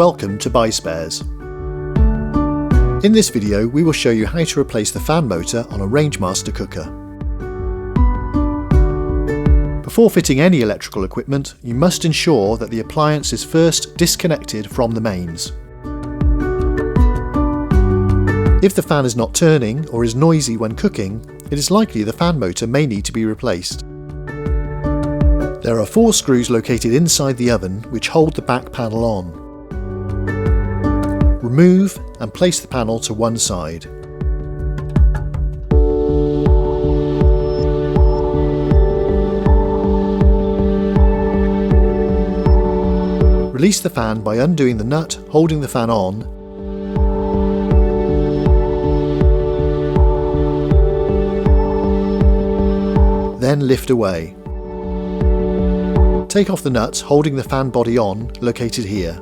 Welcome to Buy Spares. In this video we will show you how to replace the fan motor on a Rangemaster cooker. Before fitting any electrical equipment, you must ensure that the appliance is first disconnected from the mains. If the fan is not turning or is noisy when cooking, it is likely the fan motor may need to be replaced. There are 4 screws located inside the oven which hold the back panel on. Remove and place the panel to one side. Release the fan by undoing the nut holding the fan on, then lift away. Take off the nuts holding the fan body on, located here.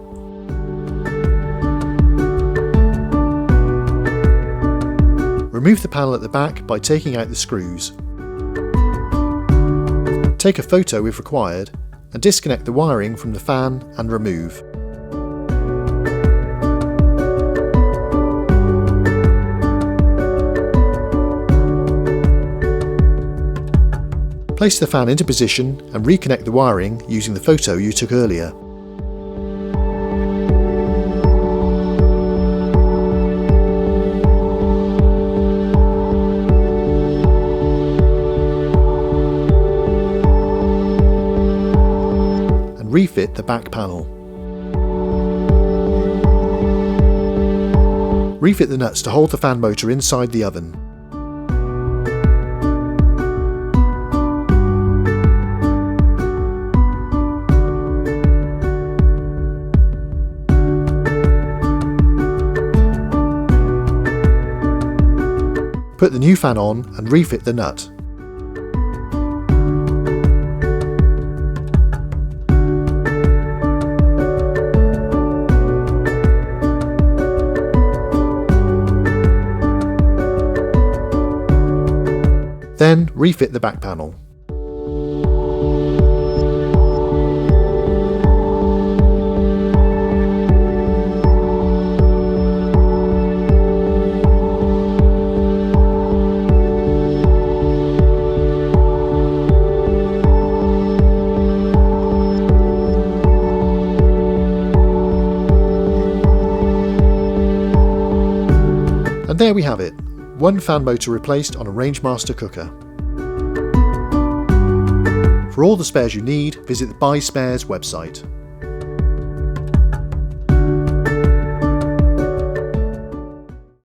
Remove the panel at the back by taking out the screws. Take a photo if required and disconnect the wiring from the fan and remove. Place the fan into position and reconnect the wiring using the photo you took earlier. And refit the back panel. Refit the nuts to hold the fan motor inside the oven. Put the new fan on and refit the nut. Then refit the back panel. And there we have it, one fan motor replaced on a Rangemaster cooker. For all the spares you need, visit the Buy Spares website.